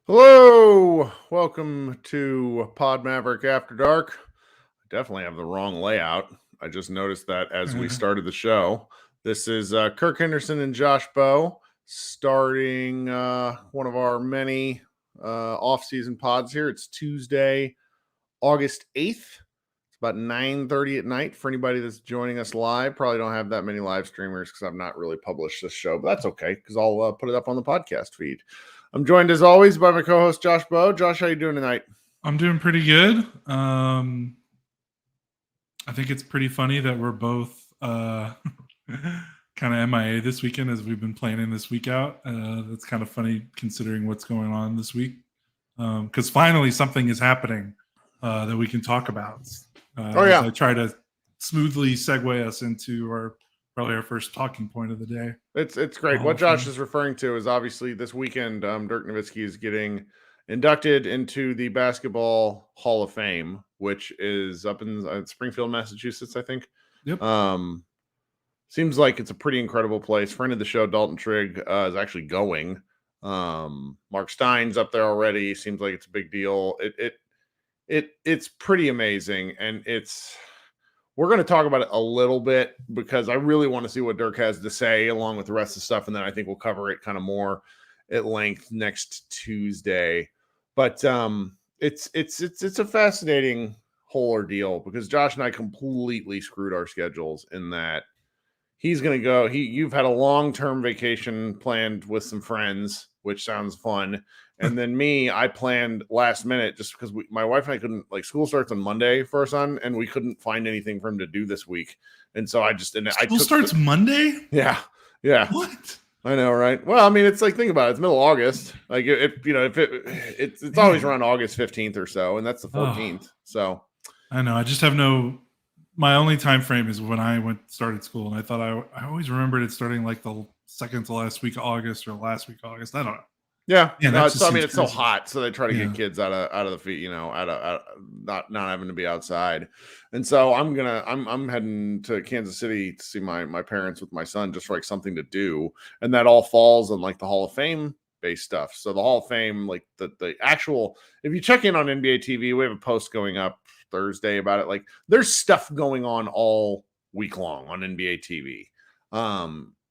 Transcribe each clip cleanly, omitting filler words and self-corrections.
Hello, welcome to Pod Maverick After Dark. I definitely have the wrong layout. I just noticed that as we started the show. This is Kirk Henderson and Josh Bowe starting one of our many off-season pods here. It's Tuesday, August 8th. It's about 9:30 at night for anybody that's joining us live. Probably don't have that many live streamers because I've not really published this show, but that's okay because I'll put it up on the podcast feed. I'm joined as always by my co-host Josh Bowe. Josh, how you doing tonight? I'm doing pretty good. I think it's pretty funny that we're both kind of MIA this weekend as we've been planning this week out. That's kind of funny considering what's going on this week. Because finally something is happening that we can talk about. I try to smoothly segue us into probably our first talking point of the day. It's great. What Josh is referring to is obviously this weekend, Dirk Nowitzki is getting inducted into the Basketball Hall of Fame, which is up in Springfield, Massachusetts, I think. Yep. Seems like it's a pretty incredible place. Friend of the show, Dalton Trigg, is actually going. Mark Stein's up there already. Seems like it's a big deal. It's pretty amazing, and we're going to talk about it a little bit because I really want to see what Dirk has to say along with the rest of the stuff. And then I think we'll cover it kind of more at length next Tuesday. But it's a fascinating whole ordeal because Josh and I completely screwed our schedules in that he's going to go. You've had a long-term vacation planned with some friends, which sounds fun. And then I planned last minute just because my wife and I couldn't, school starts on Monday for our son, and we couldn't find anything for him to do this week. And so school starts Monday? Yeah. What? I know, right? Well, I mean, it's like, think about it. It's middle of August. Like it's always around August 15th or so, and that's the 14th. So I know. I just have my only time frame is when I started school, and I thought I always remembered it starting like the second to last week of August or last week of August. I don't know. Yeah, it's so hot, so they try to get kids out of the feet, out of not having to be outside. And so I'm heading to Kansas City to see my parents with my son just for like something to do, and that all falls on like the Hall of Fame based stuff. So the Hall of Fame, like the actual, if you check in on NBA TV, we have a post going up Thursday about it. Like there's stuff going on all week long on NBA TV.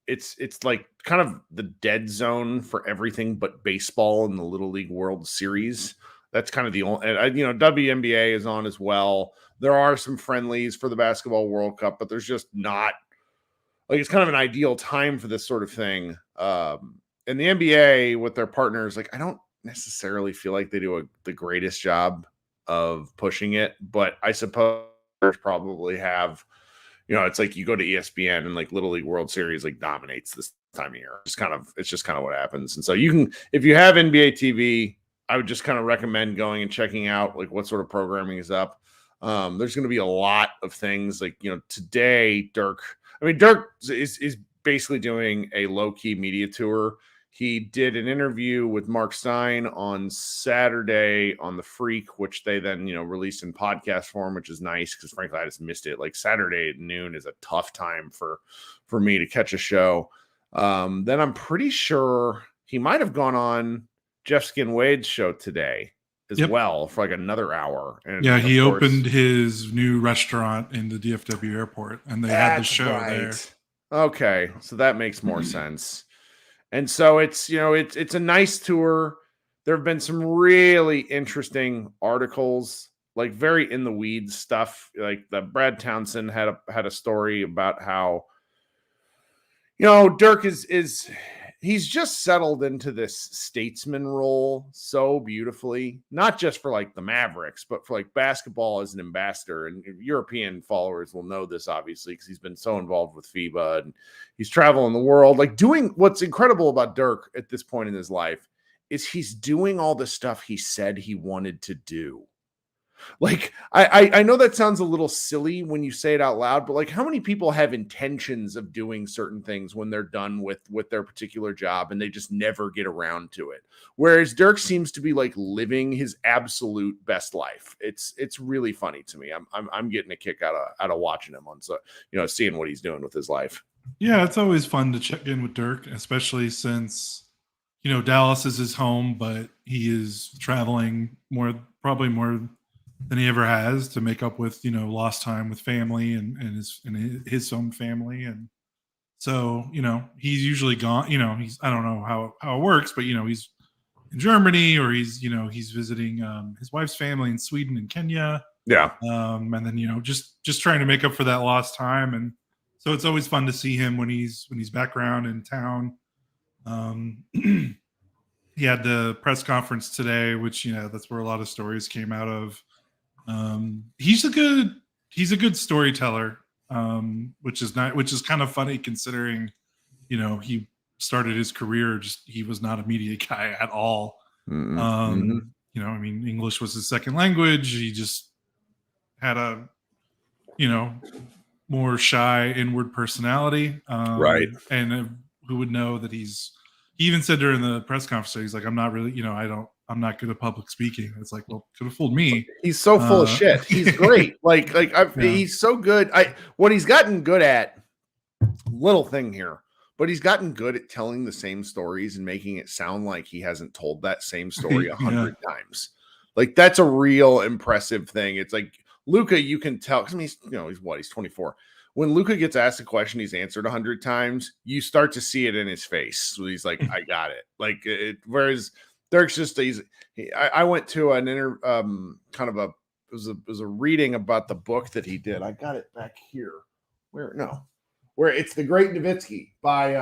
It's like kind of the dead zone for everything but baseball in the Little League World Series. That's kind of the only, WNBA is on as well. There are some friendlies for the Basketball World Cup, but there's just not, it's kind of an ideal time for this sort of thing. And the NBA with their partners, I don't necessarily feel like they do the greatest job of pushing it, but I suppose probably have, it's like you go to ESPN and like Little League World Series dominates this time of year. It's just kind of what happens. And so you can, if you have NBA TV, I would just kind of recommend going and checking out what sort of programming is up. There's going to be a lot of things today. Dirk is basically doing a low key media tour. He did an interview with Mark Stein on Saturday on The Freak, which they then, released in podcast form, which is nice because, frankly, I just missed it. Saturday at noon is a tough time for me to catch a show. Then I'm pretty sure he might have gone on Jeff Skin Wade's show today as well for another hour. And he opened his new restaurant in the DFW airport, and they had the show there. Okay, so that makes more sense. And so it's a nice tour. There have been some really interesting articles, very in the weeds stuff. Like the Brad Townsend had a story about how, Dirk is he's just settled into this statesman role so beautifully, not just for like the Mavericks, but for like basketball as an ambassador. And European followers will know this obviously because he's been so involved with FIBA and he's traveling the world, like doing what's incredible about Dirk at this point in his life is he's doing all the stuff he said he wanted to do. Like, I know that sounds a little silly when you say it out loud, but like how many people have intentions of doing certain things when they're done with their particular job and they just never get around to it? Whereas Dirk seems to be like living his absolute best life. It's really funny to me. I'm getting a kick out of watching him on, so seeing what he's doing with his life. Yeah, it's always fun to check in with Dirk, especially since Dallas is his home, but he is traveling probably more than he ever has to make up with lost time with family and his own family. And so he's usually gone. He's, I don't know how it works, but he's in Germany, or he's visiting his wife's family in Sweden and Kenya. Yeah. And then just trying to make up for that lost time. And so it's always fun to see him when he's back around in town. He had the press conference today, which that's where a lot of stories came out of. He's a good storyteller, which is kind of funny considering he started his career he was not a media guy at all. English was his second language. He just had a more shy inward personality, right? And who would know that he even said during the press conference, he's like, I'm not really I'm not good at public speaking. It's like, well, could have fooled me. He's so full of shit. He's great. He's so good. What he's gotten good at, little thing here, but he's gotten good at telling the same stories and making it sound like he hasn't told that same story 100 times. Like, that's a real impressive thing. It's like Luka, you can tell, because he's 24. When Luka gets asked a question he's answered 100 times, you start to see it in his face. So he's like, I got it. Whereas Dirk's just I went to an it was a reading about the book that he did. I got it back here. Where it's The Great Nowitzki by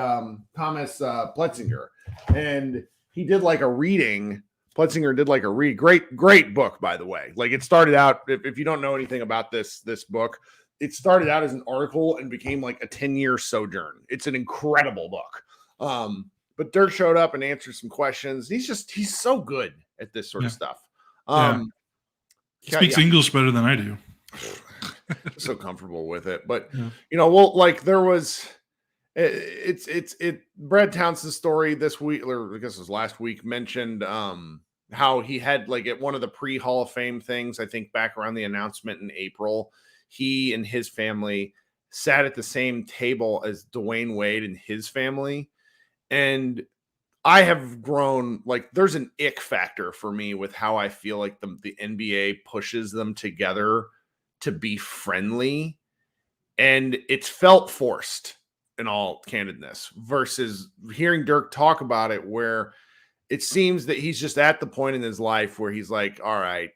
Thomas Pletzinger. And he did like a reading. Pletzinger did like a read. Great book, by the way. Like, it started out, if you don't know anything about this book, it started out as an article and became like a 10-year sojourn. It's an incredible book. But Dirk showed up and answered some questions. He's so good at this sort of stuff. He speaks English better than I do. So comfortable with it. But there was Brad Townsend's story this week, or I guess it was last week, mentioned how he had like at one of the pre-Hall of Fame things, I think back around the announcement in April, he and his family sat at the same table as Dwayne Wade and his family. And I have grown, like, there's an ick factor for me with how I feel like the NBA pushes them together to be friendly. And it's felt forced, in all candidness, versus hearing Dirk talk about it, where it seems that he's just at the point in his life where he's like, all right,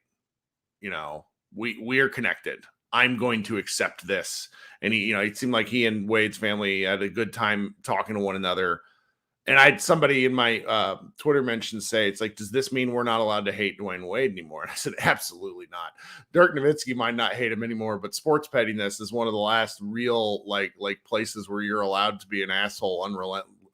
we are connected. I'm going to accept this. And it seemed like he and Wade's family had a good time talking to one another. And I had somebody in my Twitter mentions say, it's like, does this mean we're not allowed to hate Dwayne Wade anymore? And I said, absolutely not. Dirk Nowitzki might not hate him anymore, but sports pettiness is one of the last real like places where you're allowed to be an asshole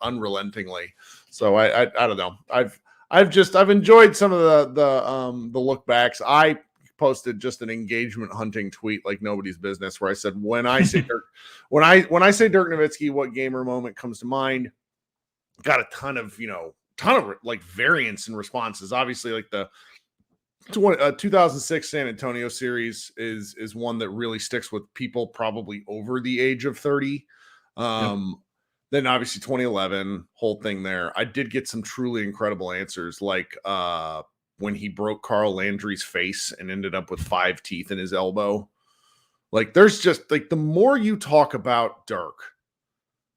unrelentingly. So I don't know. I've enjoyed some of the look backs. I posted just an engagement hunting tweet like nobody's business, where I said, when I say Dirk, when I say Dirk Nowitzki, what gamer moment comes to mind? Got a ton of like variants and responses. Obviously, like the 2006 San Antonio series is one that really sticks with people probably over the age of 30. Then obviously 2011 whole thing there. I did get some truly incredible answers, like when he broke Carl Landry's face and ended up with 5 teeth in his elbow. Like, there's just like, the more you talk about Dirk,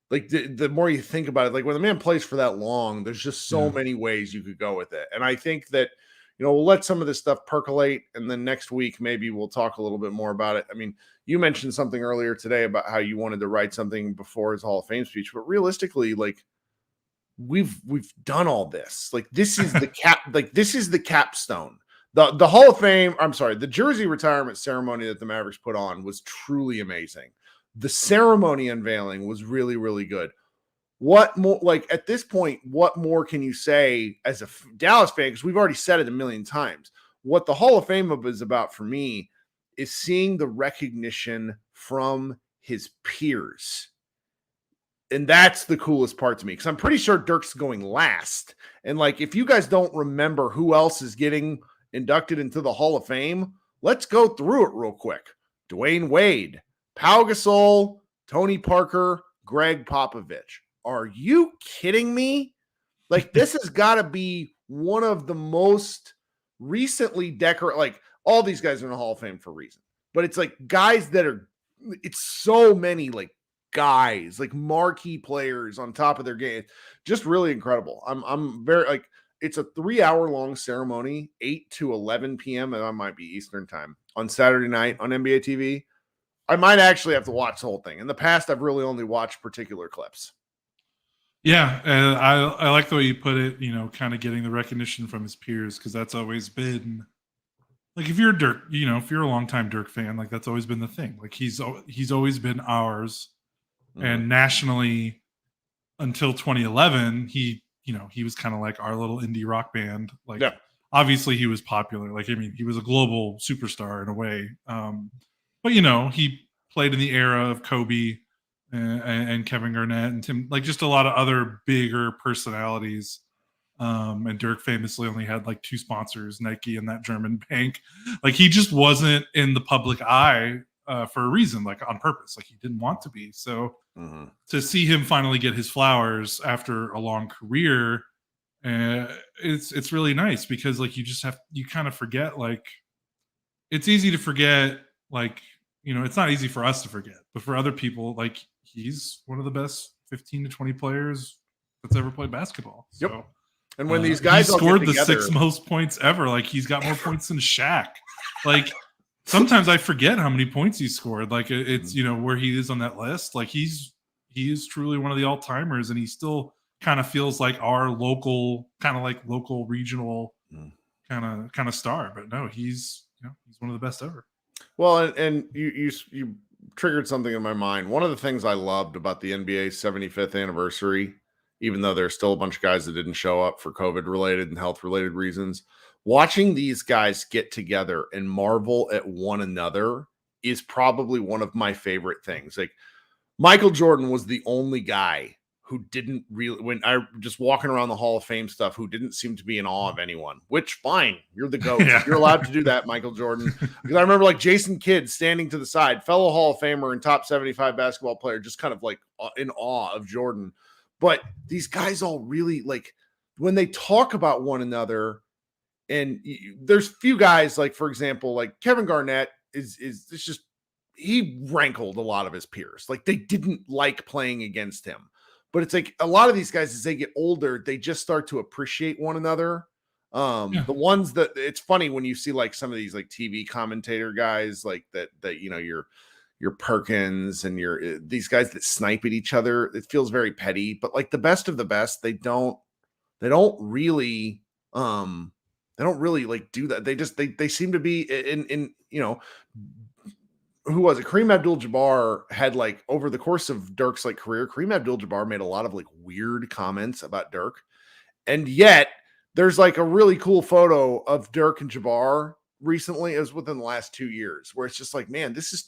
like the more you think about it, like when the man plays for that long, there's just so many ways you could go with it. And I think that, we'll let some of this stuff percolate. And then next week, maybe we'll talk a little bit more about it. I mean, you mentioned something earlier today about how you wanted to write something before his Hall of Fame speech, but realistically, like, we've done all this. Like this is the this is the capstone. The Hall of Fame, I'm sorry, the jersey retirement ceremony that the Mavericks put on was truly amazing. The ceremony unveiling was really, really good. What more, like at this point, what more can you say as a Dallas fan? Because we've already said it a million times. What the Hall of Fame is about for me is seeing the recognition from his peers. And that's the coolest part to me, because I'm pretty sure Dirk's going last. And like, if you guys don't remember who else is getting inducted into the Hall of Fame, let's go through it real quick. Dwayne Wade, Pau Gasol, Tony Parker, Greg Popovich. Are you kidding me? Like, this has got to be one of the most recently decorated, like all these guys are in the Hall of Fame for a reason, but it's like guys that are, it's so many like guys, like marquee players on top of their game. Just really incredible. I'm very like, it's a 3-hour long ceremony, 8 to 11 p.m. and that might be Eastern time on Saturday night on NBA TV. I might actually have to watch the whole thing. In the past, I've really only watched particular clips. Yeah, and I like the way you put it, you know, kind of getting the recognition from his peers, because that's always been, like, if you're a Dirk, you know, if you're a longtime Dirk fan, like that's always been the thing. Like he's always been ours, and nationally until 2011, he was kind of like our little indie rock band. Like, obviously he was popular. Like, I mean, he was a global superstar in a way. But you know, he played in the era of Kobe and Kevin Garnett and Tim, like just a lot of other bigger personalities. And Dirk famously only had like 2 sponsors, Nike and that German bank. Like, he just wasn't in the public eye for a reason, like on purpose. Like, he didn't want to be. So to see him finally get his flowers after a long career, it's really nice, because like you kind of forget, like it's easy to forget, like, you know, it's not easy for us to forget, but for other people, like, he's one of the best 15 to 20 players that's ever played basketball. So, and when these guys he scored the 6 most points ever, like he's got more points than Shaq. Like, sometimes I forget how many points he scored. Like, it's, you know, where he is on that list. Like, he is truly one of the all-timers, and he still kind of feels like our local, kind of like local regional kind of star. But no, he's one of the best ever. Well, and you triggered something in my mind. One of the things I loved about the NBA's 75th anniversary, even though there's still a bunch of guys that didn't show up for COVID-related and health-related reasons, watching these guys get together and marvel at one another is probably one of my favorite things. Like, Michael Jordan was the only guy who didn't really, when I just walking around the Hall of Fame stuff, who didn't seem to be in awe of anyone, which fine. You're the GOAT. You're allowed to do that, Michael Jordan. Because I remember like Jason Kidd standing to the side, fellow Hall of Famer and top 75 basketball player, just kind of like in awe of Jordan. But these guys all really, like, when they talk about one another, and there's few guys, like, for example, like Kevin Garnett is it's just, he rankled a lot of his peers. Like, they didn't like playing against him. But it's like a lot of these guys, as they get older, they just start to appreciate one another. The ones that, it's funny when you see like some of these like TV commentator guys, like that you know, your Perkins and these guys that snipe at each other. It feels very petty, but like the best of the best, they don't really like do that. They just they seem to be in you know, who was it? Kareem Abdul-Jabbar had, like, over the course of Dirk's like career, Kareem Abdul-Jabbar made a lot of like weird comments about Dirk. And yet there's like a really cool photo of Dirk and Jabbar recently. It was within the last 2 years, where it's just like, man, this is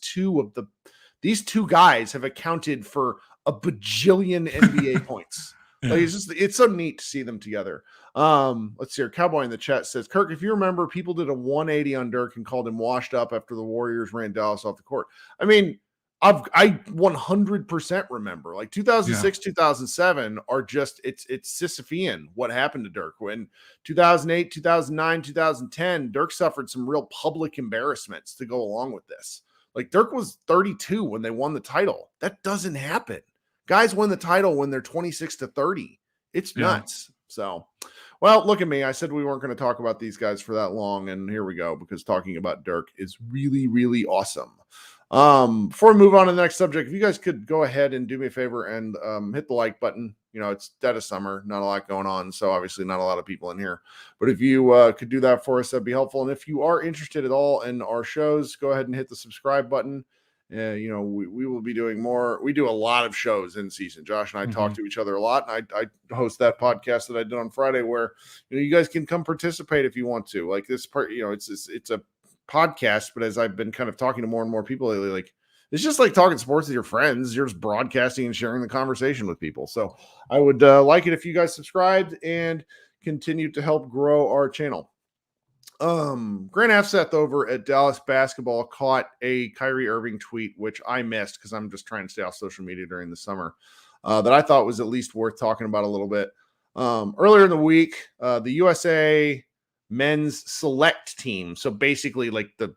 these two guys have accounted for a bajillion NBA points. Like, it's so neat to see them together. Let's see here. Cowboy in the chat says, Kirk, if you remember, people did a 180 on Dirk and called him washed up after the Warriors ran Dallas off the court. I mean, I 100% remember, like 2006, 2007 are just, it's Sisyphean what happened to Dirk. When 2008, 2009, 2010, Dirk suffered some real public embarrassments to go along with this. Like, Dirk was 32 when they won the title. That doesn't happen. Guys win the title when they're 26 to 30. It's nuts. So, well, look at me. I said we weren't going to talk about these guys for that long, and here we go, because talking about Dirk is really, really awesome. Before we move on to the nenext subject, if you guys could go ahead and do me a favor and hit the like button. It's dead of summer, not a lot going on, so obviously not a lot of people in here. But if you could do that for us, that'd be helpful. And if you are interested at all in our shows, go ahead and hit the subscribe button. We will be doing more. We do a lot of shows in season. Josh and I talk to each other a lot, and I host that podcast that I did on Friday where you guys can come participate if you want to. Like this part, it's a podcast, but as I've been kind of talking to more and more people lately, like it's just like talking sports with your friends. You're just broadcasting and sharing the conversation with people. So I would like it if you guys subscribed and continue to help grow our channel. Grant Afseth over at Dallas Basketball caught a Kyrie Irving tweet, which I missed because I'm just trying to stay off social media during the summer, that I thought was at least worth talking about a little bit. Earlier in the week, the USA men's select team, so basically like the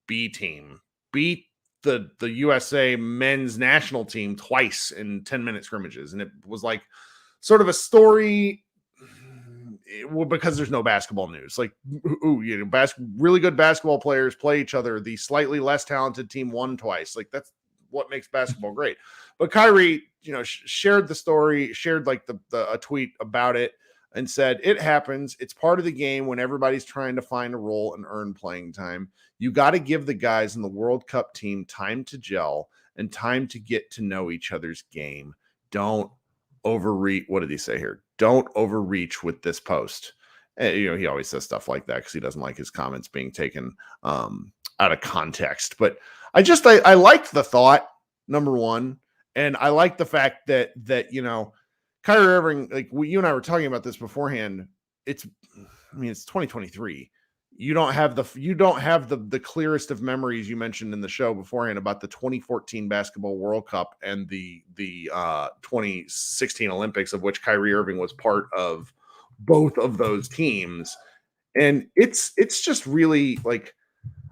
B team, beat the USA men's national team twice in 10-minute scrimmages. And it was like sort of a story because there's no basketball news. Like, really good basketball players play each other. The slightly less talented team won twice. Like, that's what makes basketball great. But Kyrie, shared the story, shared like a tweet about it and said, it happens. It's part of the game when everybody's trying to find a role and earn playing time. You got to give the guys in the World Cup team time to gel and time to get to know each other's game. Don't overreach. What did he say here? Don't overreach with this post. And, he always says stuff like that because he doesn't like his comments being taken out of context. But I liked the thought, number one. And I like the fact that Kyrie Irving, like you and I were talking about this beforehand. It's 2023. You don't have the clearest of memories you mentioned in the show beforehand about the 2014 Basketball World Cup and the 2016 Olympics, of which Kyrie Irving was part of both of those teams. And it's just really like,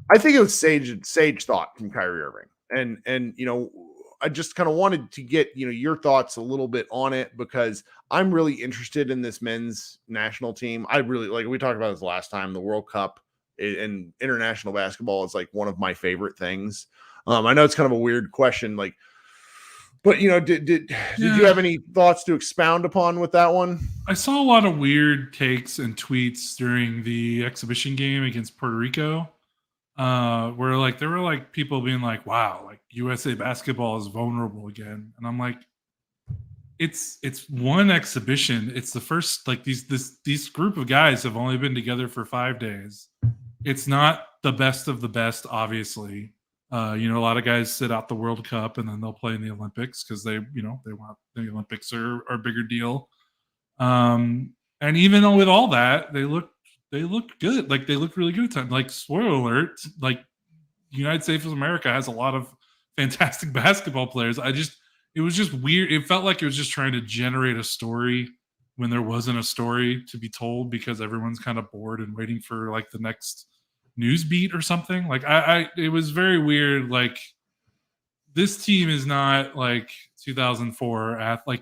I think it was sage thought from Kyrie Irving. And I just kind of wanted to get, your thoughts a little bit on it because I'm really interested in this men's national team. I really we talked about this last time, the World Cup and international basketball is like one of my favorite things. I know it's kind of a weird question, but did you have any thoughts to expound upon with that one? I saw a lot of weird takes and tweets during the exhibition game against Puerto Rico. Where there were people being like, wow, USA basketball is vulnerable again. And I'm like, it's one exhibition. It's the first, these group of guys have only been together for 5 days. It's not the best of the best, obviously. A lot of guys sit out the World Cup and then they'll play in the Olympics because they want the Olympics are a bigger deal. And even with all that, they look good. They look really good at times. Spoiler alert, the United States of America has a lot of fantastic basketball players. It was just weird. It felt like it was just trying to generate a story when there wasn't a story to be told because everyone's kind of bored and waiting for the next news beat or something. It was very weird. This team is not 2004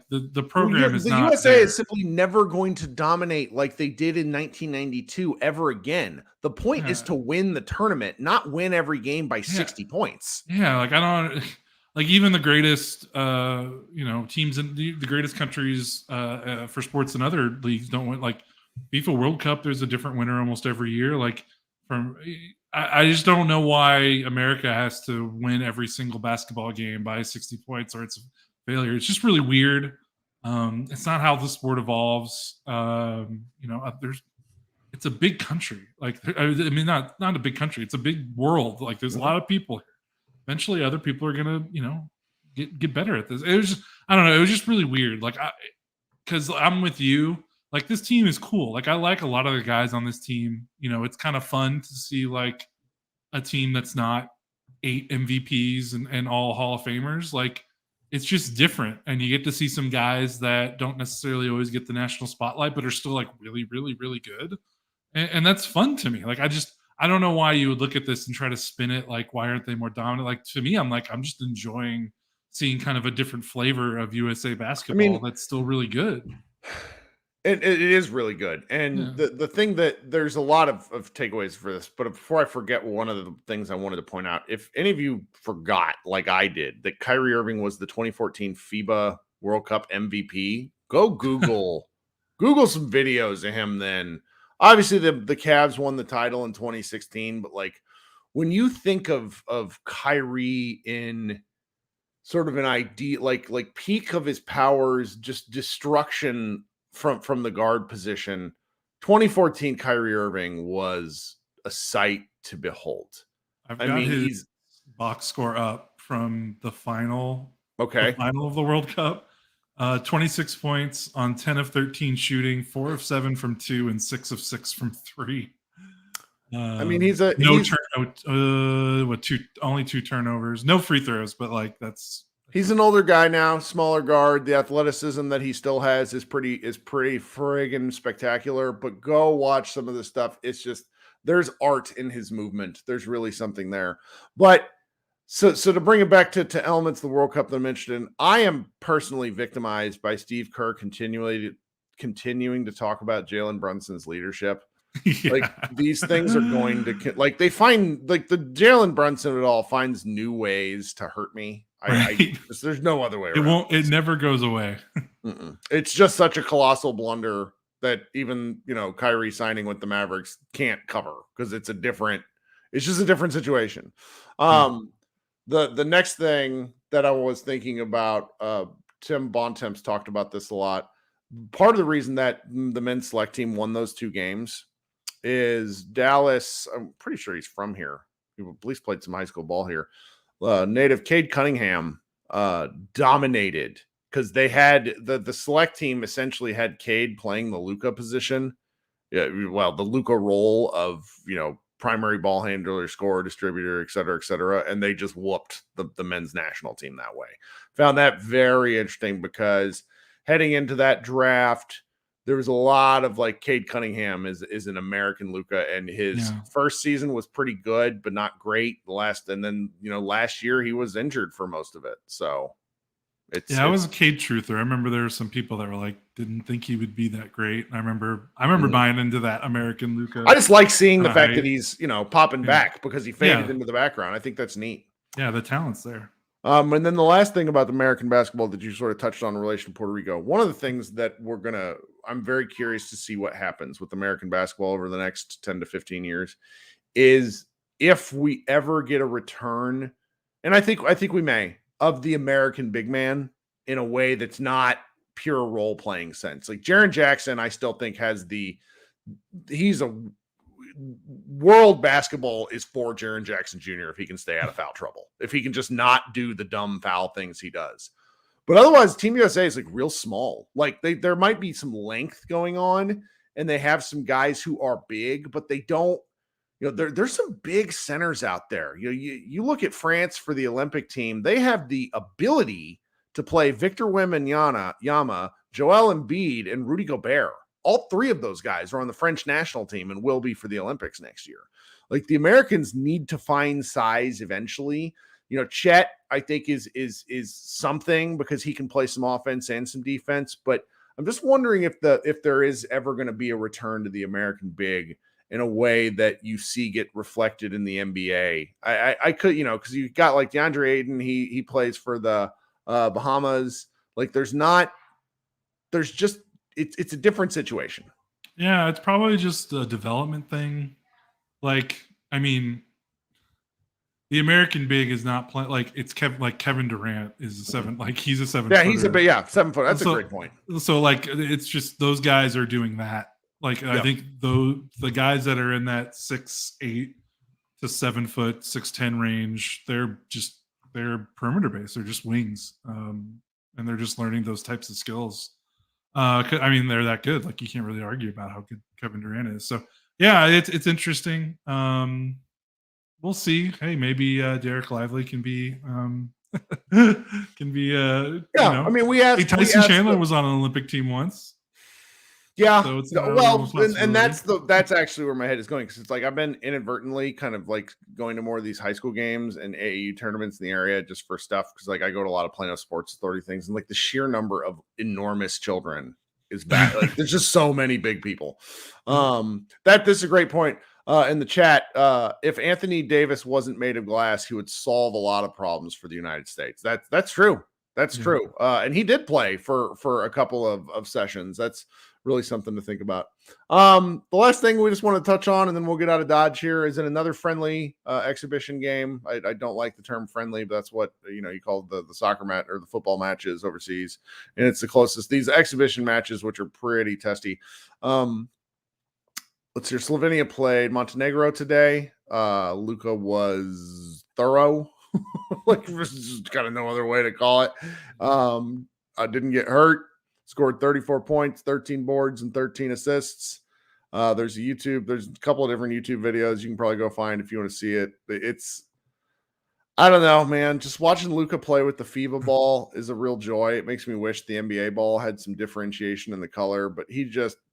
the program is not. The USA there. Is simply never going to dominate like they did in 1992 ever again. The point is to win the tournament, not win every game by 60 points. Yeah, I don't even the greatest teams in the greatest countries for sports in other leagues don't win. FIFA World Cup, there's a different winner almost every year. I just don't know why America has to win every single basketball game by 60 points or it's a failure. It's just really weird. It's not how the sport evolves. It's a big country. Not a big country. It's a big world. There's a lot of people here. Eventually other people are going to get better at this. It was just, I don't know. It was just really weird. Because I'm with you. This team is cool. I like a lot of the guys on this team. It's kind of fun to see a team that's not 8 MVPs and all Hall of Famers. It's just different. And you get to see some guys that don't necessarily always get the national spotlight, but are still really, really, really good. And that's fun to me. I don't know why you would look at this and try to spin it. Why aren't they more dominant? To me, I'm just enjoying seeing kind of a different flavor of USA basketball that's still really good. It is really good. And Yeah. the thing that there's a lot of takeaways for this, but before I forget, one of the things I wanted to point out, if any of you forgot, like I did, that Kyrie Irving was the 2014 FIBA World Cup MVP, go Google some videos of him then. Obviously, the Cavs won the title in 2016, but like when you think of Kyrie in sort of an idea like peak of his powers, just destruction from the guard position. 2014 Kyrie Irving was a sight to behold. I've I got mean, his he's box score up from the final okay. of the World Cup. 26 points on 10 of 13 shooting, 4 of 7 from 2, and 6 of 6 from 3. I mean, No only 2 turnovers, no free throws, but like he's an older guy now, smaller guard. The athleticism that he still has is pretty friggin' spectacular. But go watch some of the stuff. It's just there's art in his movement. There's really something there. But so to bring it back to elements of the World Cup that I mentioned, I am personally victimized by Steve Kerr continuing to talk about Jalen Brunson's leadership. yeah. Like these things are going to like they find like the Jalen Brunson at all finds new ways to hurt me. Right. There's no other way around. It never goes away. It's just such a colossal blunder that even Kyrie signing with the Mavericks can't cover because it's just a different situation. The next thing that I was thinking about, Tim Bontemps talked about this a lot. Part of the reason that the men's select team won those 2 games is Dallas. I'm pretty sure he's from here. He at least played some high school ball here. Native Cade Cunningham dominated because they had the select team essentially had Cade playing the Luka position. Yeah, well, the Luka role of primary ball handler, scorer, distributor, et cetera, and they just whooped the men's national team that way. Found that very interesting because heading into that draft, there was a lot of like Cade Cunningham is an American Luka, and his first season was pretty good, but not great. Last year he was injured for most of it. So I was a Cade truther. I remember there were some people that were like, didn't think he would be that great. I remember buying into that American Luka. I just like seeing the fact that he's popping back because he faded into the background. I think that's neat. Yeah, the talent's there. And then the last thing about the American basketball that you sort of touched on in relation to Puerto Rico, one of the things that I'm very curious to see what happens with American basketball over the next 10 to 15 years is if we ever get a return, and I think we may, of the American big man in a way that's not pure role playing sense. Like Jaren Jackson, I still think he's a world basketball is for Jaren Jackson Jr. if he can stay out of foul trouble, if he can just not do the dumb foul things he does. But otherwise, Team USA is like real small. Like there might be some length going on, and they have some guys who are big, but they don't. There's some big centers out there. You look at France for the Olympic team; they have the ability to play Victor Wembanyama, Joel Embiid, and Rudy Gobert. All 3 of those guys are on the French national team and will be for the Olympics next year. Like the Americans need to find size eventually. Chet, I think is something because he can play some offense and some defense. But I'm just wondering if there is ever going to be a return to the American big in a way that you see get reflected in the NBA. I could, because you got like DeAndre Ayton, he plays for the Bahamas. Like there's just it's a different situation. Yeah, it's probably just a development thing. Like, I mean, the American big is not playing like it's Kevin Durant is a 7, like he's a 7. Yeah, he's 7 foot. That's a great point. So like it's just those guys are doing that. Like I think the guys that are in that 6'8" to 7 foot, 6'10" range, they're perimeter based. They're just wings, and they're just learning those types of skills. I mean, they're that good. Like you can't really argue about how good Kevin Durant is. So yeah, it's interesting. We'll see. Hey, maybe Derek Lively can be I mean, Tyson Chandler was on an Olympic team once. Yeah. So and that's actually where my head is going, because it's like I've been inadvertently kind of like going to more of these high school games and AAU tournaments in the area just for stuff, because like I go to a lot of Plano Sports Authority things, and like the sheer number of enormous children is bad. Like there's just so many big people. This is a great point. In the chat, if Anthony Davis wasn't made of glass, he would solve a lot of problems for the United States. That's true. That's true. And he did play for a couple of sessions. That's really something to think about. The last thing we just want to touch on, and then we'll get out of Dodge here, is in another friendly exhibition game. I don't like the term friendly, but that's what you call the soccer match or the football matches overseas, and it's the closest. These exhibition matches, which are pretty testy. Let's hear. Slovenia played Montenegro today. Luka was thorough. Like there's just kind of no other way to call it. I didn't get hurt. Scored 34 points, 13 boards, and 13 assists. There's a couple of different YouTube videos you can probably go find if you want to see it. I don't know, man. Just watching Luka play with the FIBA ball is a real joy. It makes me wish the NBA ball had some differentiation in the color, but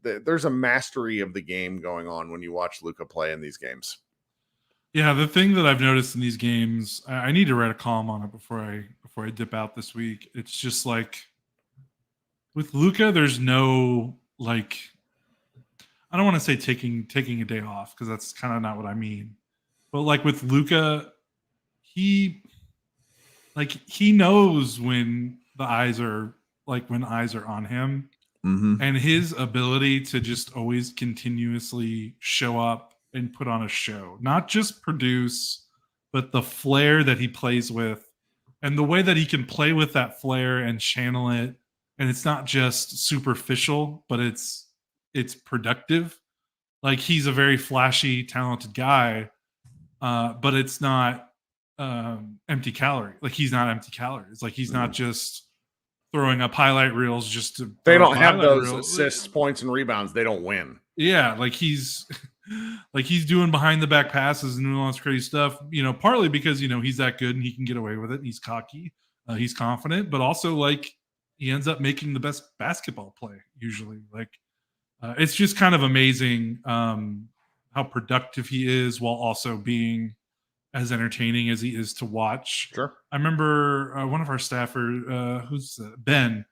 there's a mastery of the game going on when you watch Luka play in these games. Yeah, the thing that I've noticed in these games, I need to write a column on it before I dip out this week. It's just like with Luka, there's no like, I don't want to say taking a day off because that's kind of not what I mean. But like with Luka, he knows when eyes are on him, and his ability to just always continuously show up and put on a show, not just produce, but the flair that he plays with and the way that he can play with that flair and channel it. And it's not just superficial, but it's productive. Like he's a very flashy, talented guy, but it's not empty calorie. Like he's not empty calories. Like he's not just throwing up highlight reels just to. They don't have those assists, points, and rebounds. They don't win. Yeah, like he's doing behind the back passes and doing all this crazy stuff. Partly because he's that good and he can get away with it. He's cocky, he's confident, but also like he ends up making the best basketball play usually. Like it's just kind of amazing how productive he is while also being as entertaining as he is to watch. Sure. I remember one of our staffers, who's Ben,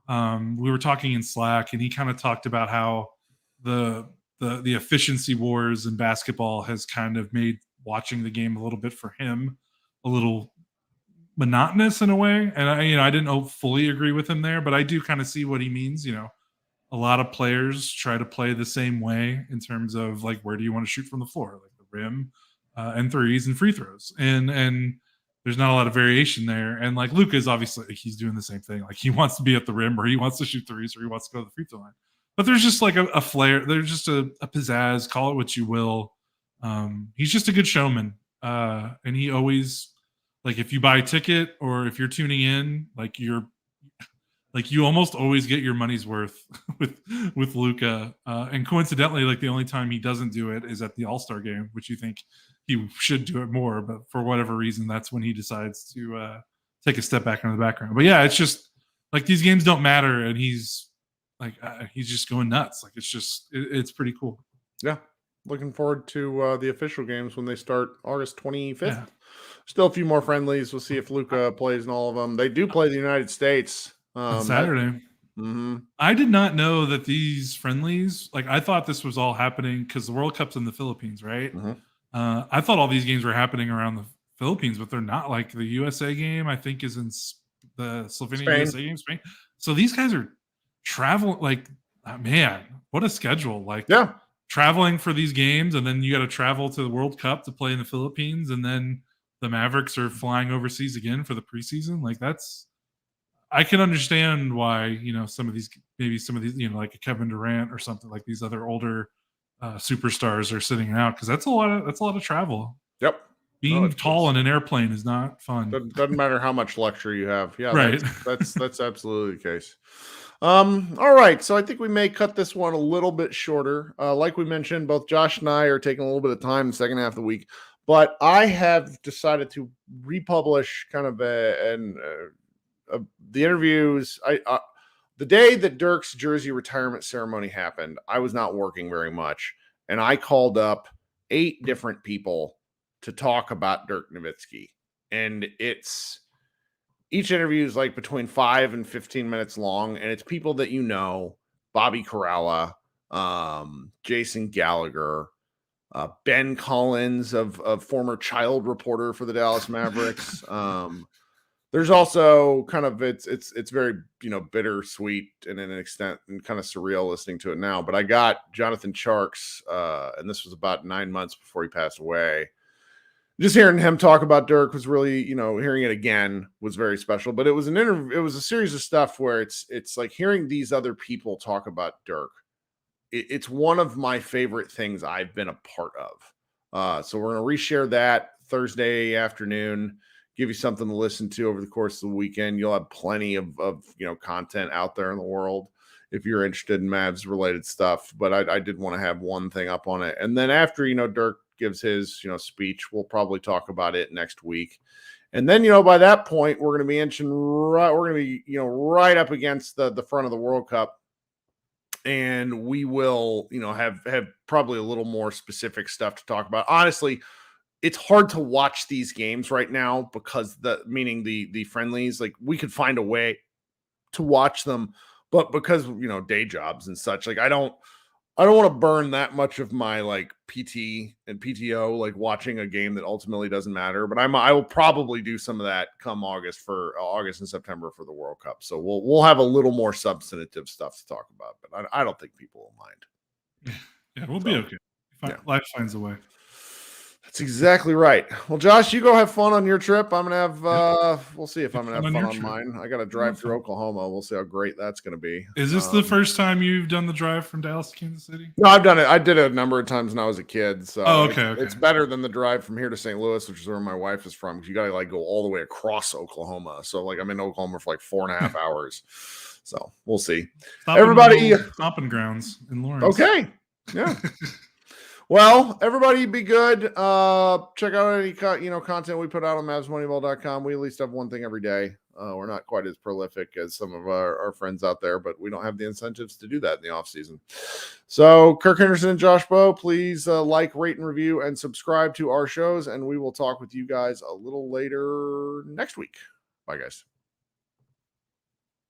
we were talking in Slack, and he kind of talked about how the efficiency wars in basketball has kind of made watching the game a little bit for him a little monotonous in a way. And I didn't fully agree with him there, but I do kind of see what he means. A lot of players try to play the same way in terms of like, where do you want to shoot from the floor? Like the rim, and threes and free throws. And there's not a lot of variation there. And like Luka is obviously, he's doing the same thing. Like he wants to be at the rim, or he wants to shoot threes, or he wants to go to the free throw line. But there's just like a flair. There's just a pizzazz, call it what you will. He's just a good showman. And he always, like if you buy a ticket or if you're tuning in, like you almost always get your money's worth with Luka. And coincidentally, like the only time he doesn't do it is at the All-Star game, which you think he should do it more. But for whatever reason, that's when he decides to take a step back into the background. But yeah, it's just like these games don't matter. And he's just going nuts. Like it's pretty cool. Yeah. Looking forward to the official games when they start August 25th. Yeah. Still a few more friendlies. We'll see if Luka plays in all of them. They do play the United States on Saturday. I did not know that these friendlies, like I thought this was all happening because the World Cup's in the Philippines, right? I thought all these games were happening around the Philippines, but they're not. Like the USA game, I think, is in the Slovenia USA game, Spain. So these guys are traveling. Like, man, what a schedule! Like, yeah, traveling for these games, and then you got to travel to the World Cup to play in the Philippines, and then the Mavericks are flying overseas again for the preseason. Like I can understand why, some of these, like a Kevin Durant or something, like these other older superstars are sitting out, because that's a lot of travel. Yep. Being tall in an airplane is not fun. Doesn't matter how much luxury you have. Yeah, right. That's absolutely the case. All right. So I think we may cut this one a little bit shorter. Like we mentioned, both Josh and I are taking a little bit of time the second half of the week, but I have decided to republish kind of the interviews. The day that Dirk's jersey retirement ceremony happened, I was not working very much, and I called up 8 different people to talk about Dirk Nowitzki, and each interview is like between 5 and 15 minutes long, and it's people that Bobby Corrala, Jason Gallagher, Ben Collins of former child reporter for the Dallas Mavericks. There's also kind of it's very bittersweet and in an extent and kind of surreal listening to it now. But I got Jonathan Tjarks, and this was about 9 months before he passed away. Just hearing him talk about Dirk was really, hearing it again was very special. But it was an interview. It was a series of stuff where it's like hearing these other people talk about Dirk. It's one of my favorite things I've been a part of. So we're going to reshare that Thursday afternoon. Give you something to listen to over the course of the weekend. You'll have plenty of content out there in the world if you're interested in Mavs related stuff. But I did want to have one thing up on it. And then after, Dirk gives his, speech, we'll probably talk about it next week. And then, by that point, we're going to be right up against the front of the World Cup. And we will, have probably a little more specific stuff to talk about. Honestly, it's hard to watch these games right now because the friendlies, like we could find a way to watch them, but because day jobs and such, like I don't want to burn that much of my like PT and PTO like watching a game that ultimately doesn't matter. But I will probably do some of that come August and September for the World Cup. So we'll have a little more substantive stuff to talk about, but I don't think people will mind. Yeah, we'll be okay. Life finds a way. That's exactly right. Well, Josh, you go have fun on your trip. I'm gonna have we'll see if I'm gonna have fun on mine. I gotta drive through Oklahoma. We'll see how great that's gonna be. Is this the first time you've done the drive from Dallas to Kansas City? No, I've done it. I did it a number of times when I was a kid. So okay. It's better than the drive from here to St. Louis, which is where my wife is from, because you gotta like go all the way across Oklahoma. So like I'm in Oklahoma for like 4.5 hours. So we'll see. Everybody stomping grounds in Lawrence. Okay. Yeah. Well, everybody be good. Check out any content we put out on MavsMoneyball.com. We at least have one thing every day. We're not quite as prolific as some of our friends out there, but we don't have the incentives to do that in the off season. So Kirk Henderson and Josh Bowe, please like, rate, and review, and subscribe to our shows, and we will talk with you guys a little later next week. Bye, guys.